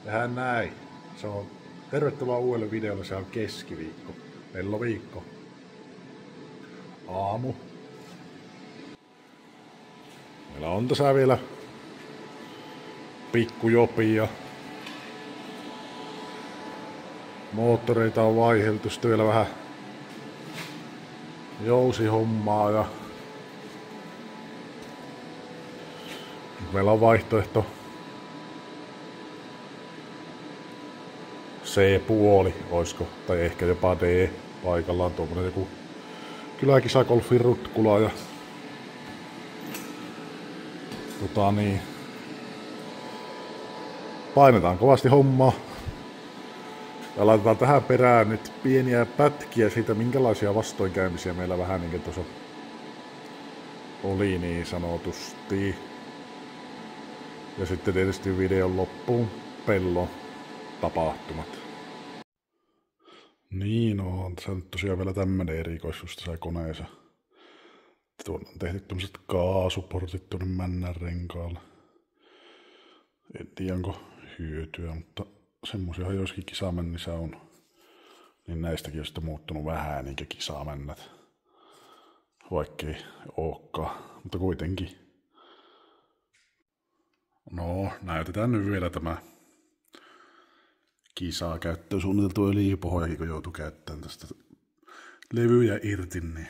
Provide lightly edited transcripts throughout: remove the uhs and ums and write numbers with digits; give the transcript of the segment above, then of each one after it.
Tehdään näin. Se on tervetuloa uudelle videolle, se on keskiviikko. Pelloviikko. Aamu. Meillä on tässä vielä pikkujopia. Moottoreita on vaiheltu, sitten vielä vähän jousihommaa ja meillä on vaihtoehto C-puoli, oisko, tai ehkä jopa D paikallaan, tuommoinen joku kyläkisakolfin rutkula ja painetaan kovasti hommaa ja laitetaan tähän perään nyt pieniä pätkiä siitä, minkälaisia vastoinkäymisiä meillä vähän niin kuin tuossa oli niin sanotusti. Ja sitten tietysti videon loppuun pellon tapahtumat. Niin on tässä nyt tosiaan vielä tämmönen erikoisuus tässä koneessa. Tuolla on tehty tämmöset kaasuportit tuonne männän renkaalle. En tiedä onko hyötyä, mutta semmosia joissakin kisamännissä on. Niin näistäkin on sitten muuttunut vähän niinkä kisamännät. Vaikkei ookaan, mutta kuitenkin. No, näytetään nyt vielä tämä kisaa käyttöön suunniteltu öljypohjakin, kun joutui käyttämään tästä levyjä irti, niin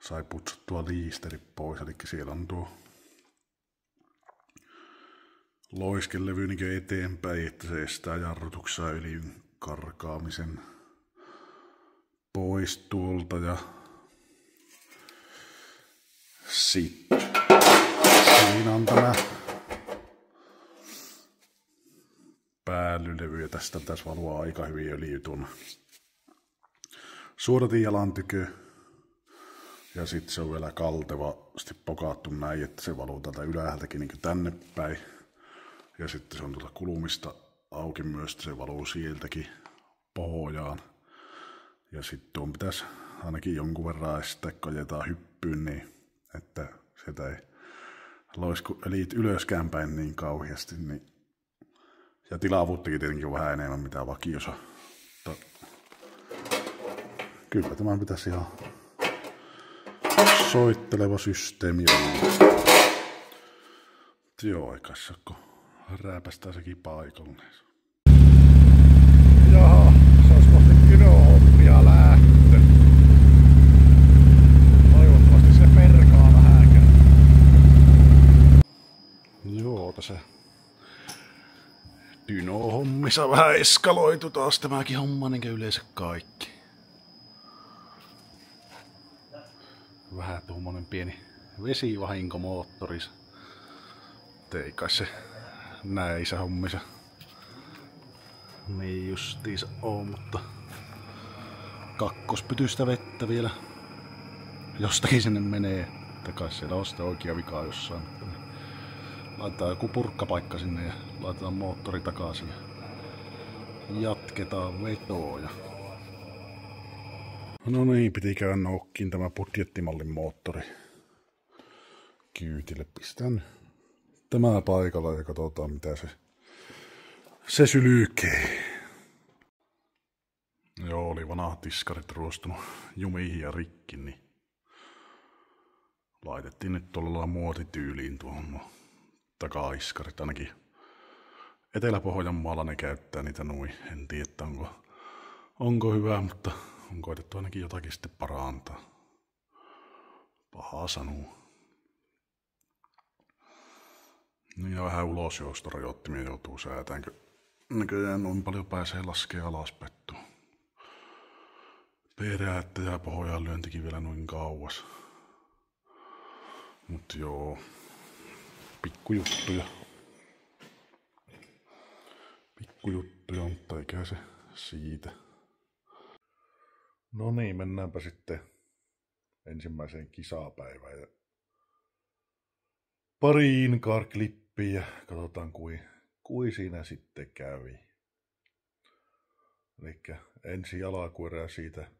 sai putsattua liisteri pois. Eli siellä on tuo loiskelevy niin eteenpäin, että se estää jarrutuksessa öljyn karkaamisen pois tuolta. Ja sitten siinä on tämä päällylevy ja tästä pitäisi valua aika hyvin öljy tuon suodatin jalan tykö. Ja sitten se on vielä kaltevasti pokaattu näin, että se valuu täältä ylhäältäkin niin tänne päin. Ja sitten se on tuolta kulumista auki myös, että se valuu sieltäkin pohjaan. Ja sitten tuon pitäisi ainakin jonkun verran estää, kun ajetaan hyppyyn, niin että sieltä ei loisku öljyt ylöskään päin niin kauheasti. Niin. Ja tilavuuttakin tietenkin on vähän enemmän mitä vakiossa. Mutta kyllä tämän pitäisi ihan soitteleva systeemi olla. Joo, eikä se kun rääpästää sekin paikalle. Jaha, se olisi kohti Kynö-hommia lähtö. Toivottavasti se perkaa vähänkään. Joo, tässä Dyno-hommissa vähän eskaloitu taas tämäkin homma, niin kuin yleensä kaikki. Vähän tuommoinen pieni vesivahinko moottorissa. Ei kai se näissä hommissa niin justiinsa oo, mutta kakkospytystä vettä vielä jostakin sinne menee. Että kai siellä on sitten oikea vika jossain. Laitetaan joku purkkapaikka sinne ja laitetaan moottori takaisin ja jatketaan vetoa. No niin, piti käydä noukkiin tämä budjettimallin moottori kyytille. Pistän tämä paikalla ja katsotaan mitä se sylkee. Joo, oli vanhat tiskarit ruostunut jumiin ja rikki, niin laitettiin nyt tuolla muotityyliin tuohon takaiskarit. Ainakin Etelä-Pohjanmaalla ne käyttää niitä noin. En tiedä, että onko hyvä, mutta on koetettu ainakin jotakin sitten parantaa. Paha sanoo. Niin ja vähän ulosjoustorajoittimia joutuu säätään, kun näköjään noin paljon pääsee laskea alaspäin. Perää, että jää pohjaan lyöntikin vielä noin kauas. Mut joo, pikkujuttuja. Pikkujuttuja, mutta eikä se siitä. No niin, mennäänpä sitten ensimmäiseen kisapäivään ja pari in-car-klippiä ja katsotaan kui siinä sitten kävi. Elikkä ensi jalakuerää siitä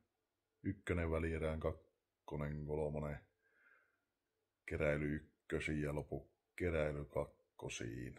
ykkönen välierään, kakkonen, kolmonen, keräily ykkösiin ja lopu keräily kakkosiin.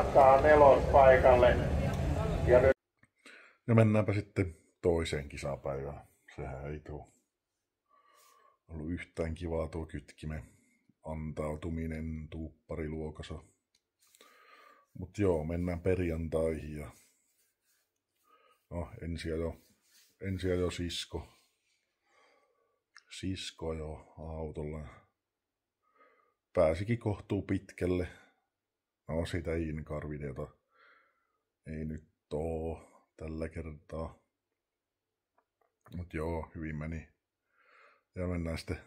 tipahtaa nelospaikalle. Ja mennäänpä sitten toiseen kisapäivään. Sehän ei ollut yhtään kivaa tuo kytkimen antautuminen tuuppariluokassa. Mut joo, mennään perjantaihin ja ensi ajo Sisko jo autolla. Pääsikin kohtuu pitkälle. No sitä InCar-videota ei nyt oo tällä kertaa. Mut joo, hyvin meni. Ja mennään sitten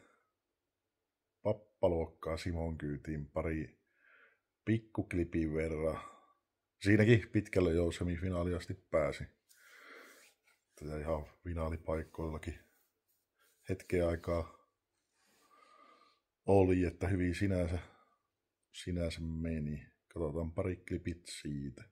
pappaluokkaa Simon kyytiin pari pikkuklipin verran. Siinäkin pitkälle jo semifinaali asti pääsi. Tätä ihan finaalipaikkoillakin hetken aikaa oli, että hyvin sinänsä meni. Katsotaan pari klipit siitä.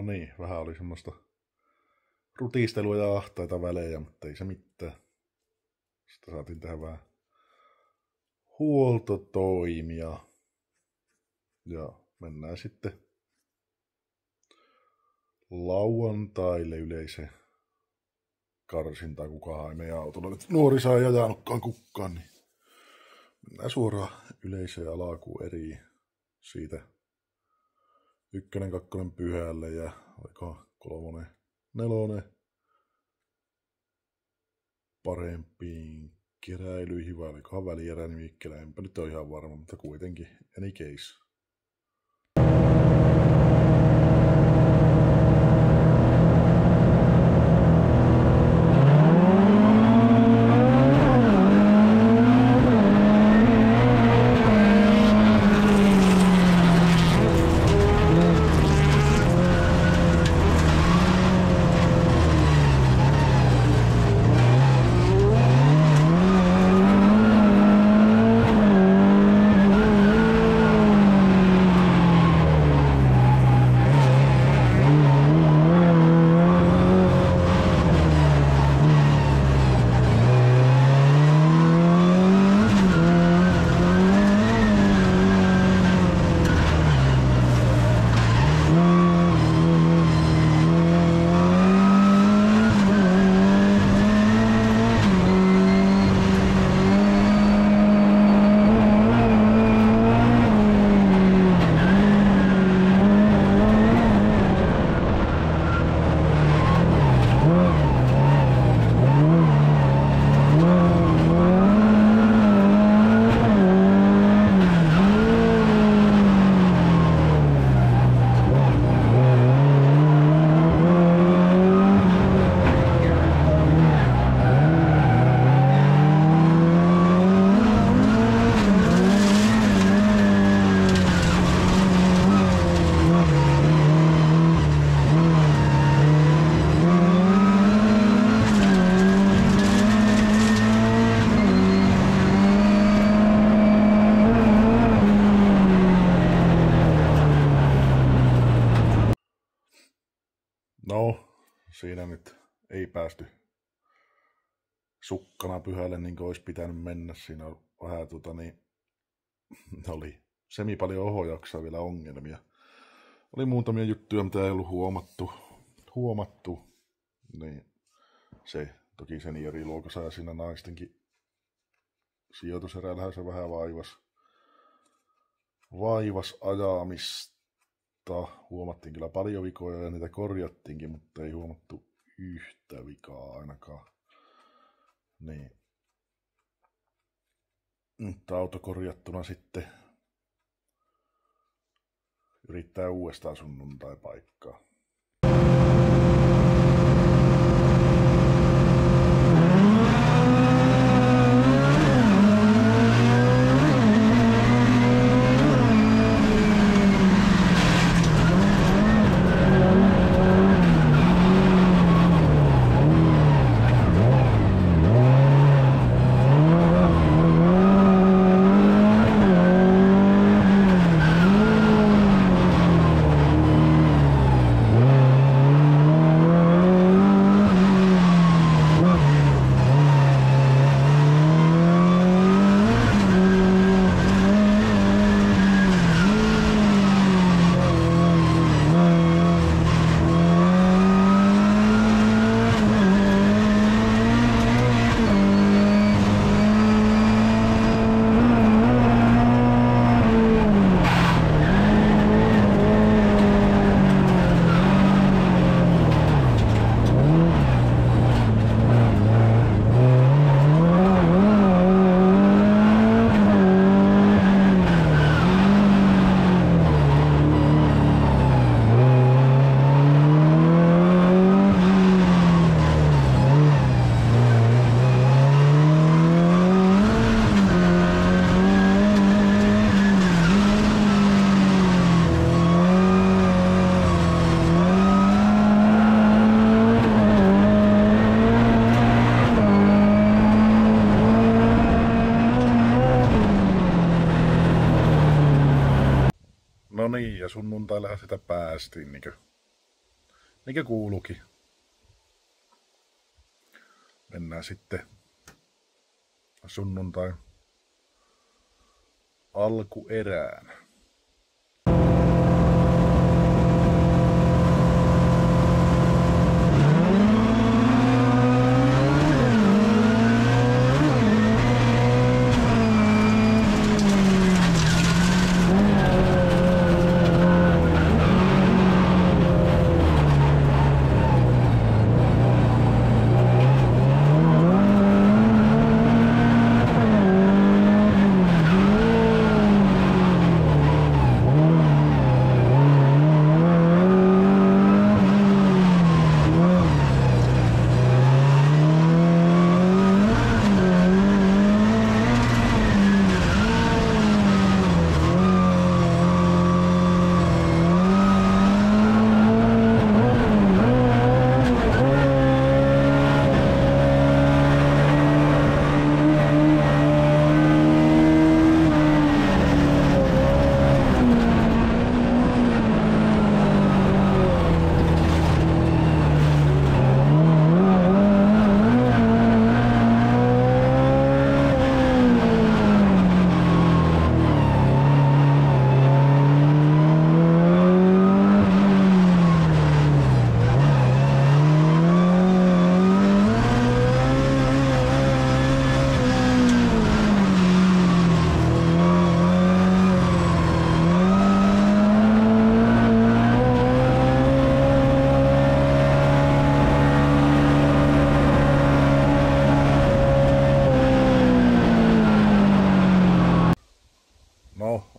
No niin, vähän oli semmoista rutistelua ja ahtaita välejä, mutta ei se mitään. Sitten saatiin tehdä vähän huoltotoimia. Ja mennään sitten lauantaille yleiseen karsintaan. Kukaan ei meidän autolla nyt nuorisa ei ajanutkaan kukkaan, niin mennään suoraan yleiseen alakuun eri siitä 1, 2 Pyhälle ja oliko 3, 4 parempiin keräilyihin, vai olikohan välieränimikkeellä, enpä nyt ole ihan varma, mutta kuitenkin any case. No, siinä nyt ei päästy sukkana Pyhälle niin kuin olisi pitänyt mennä. Siinä on vähän oli paljon ohojaksaa vielä ongelmia. Oli muutamia juttuja, mitä ei ollut huomattu. Niin se toki senioriluokassa ja siinä naistenkin sijoituserällähän se vähän vaivas ajamista. Huomattiin kyllä paljon vikoja ja niitä korjattiinkin, mutta ei huomattu yhtä vikaa ainakaan. Niin. Mutta auto korjattuna sitten yrittää uudestaan sunnuntai-paikkaa. No niin, ja sunnuntaillahan sitä päästiin niinkö Niinkö kuuluukin. Mennään sitten sunnuntain alkuerään.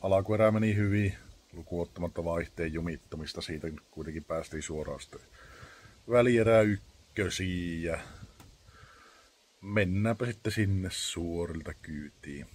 Alkuerä meni hyvin, lukuun ottamatta vaihteen jumittamista. Siitä kuitenkin päästiin suoraan sitten välierää ykkösiin ja mennäänpä sitten sinne suorilta kyytiin.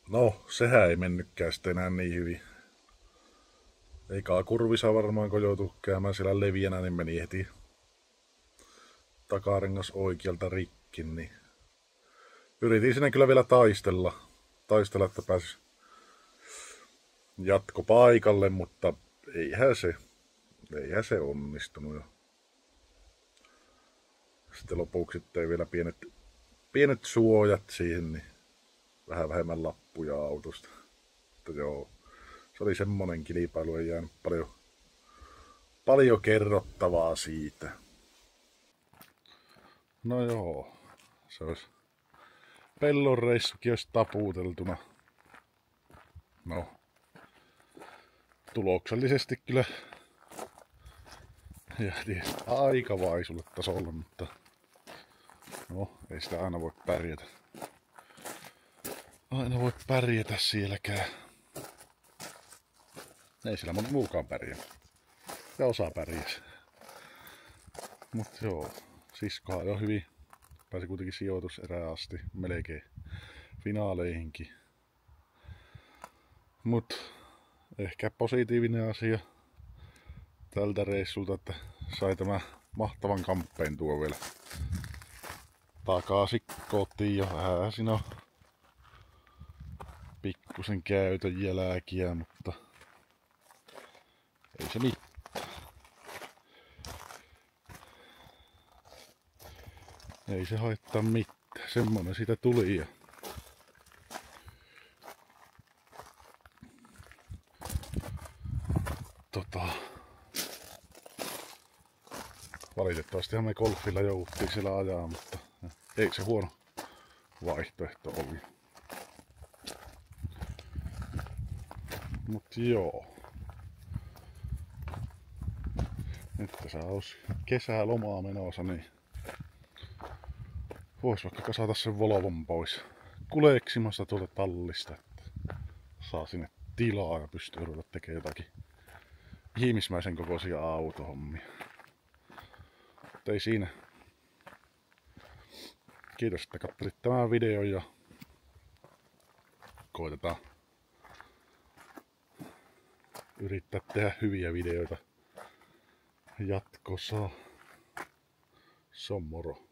No, sehän ei mennytkään sitten enää niin hyvin. Eikä kurvissa varmaan, kun joutui käymään siellä leviänä, niin meni heti takarengas oikealta rikki. Niin yritin sinne kyllä vielä taistella, että pääsis jatkopaikalle, mutta eihän se onnistunut. Jo. Sitten lopuksi tein vielä pienet suojat siihen, niin vähän vähemmän lappuja autosta. Mutta joo, se oli semmonen kilpailu, ei jäänyt paljon kerrottavaa siitä. No joo, se olisi Pellon reissukin olisi taputeltuna. No, tuloksellisesti kyllä jäätiin aika vaisulle tasolle, mutta no, ei sitä aina voi pärjätä. Aina voi pärjätä sielläkään. Ei siellä moni muukaan pärjää. Ja osa pärjäs. Mut joo, siskohan jo hyvin. Pääsi kuitenkin sijoituserään asti, melkein finaaleihinkin. Mut ehkä positiivinen asia. tältä reissulta, että sai tämän mahtavan kamppeen tuo vielä takaisin kotiin jo. Vähän siinä on pikkusen käytön jälkiä, mutta ei se mitään. Ei se haittaa mitään. Semmonen siitä tuli ja valitettavastihan me golfilla jouduttiin siellä ajaa, mutta ei se huono vaihtoehto ollut. Mut joo. Nyt tässä olisi kesälomaa menossa, niin vois vaikka kasata sen Volvon pois kuleksimasta tuolta tallista, että saa sinne tilaa ja pystyy ruveta tekemään jotakin ihmismäisen kokoisia autohommia. Mutta ei siinä. Kiitos, että katselit tämän videon ja koitetaan yrittää tehdä hyviä videoita jatkossa. Se on moro.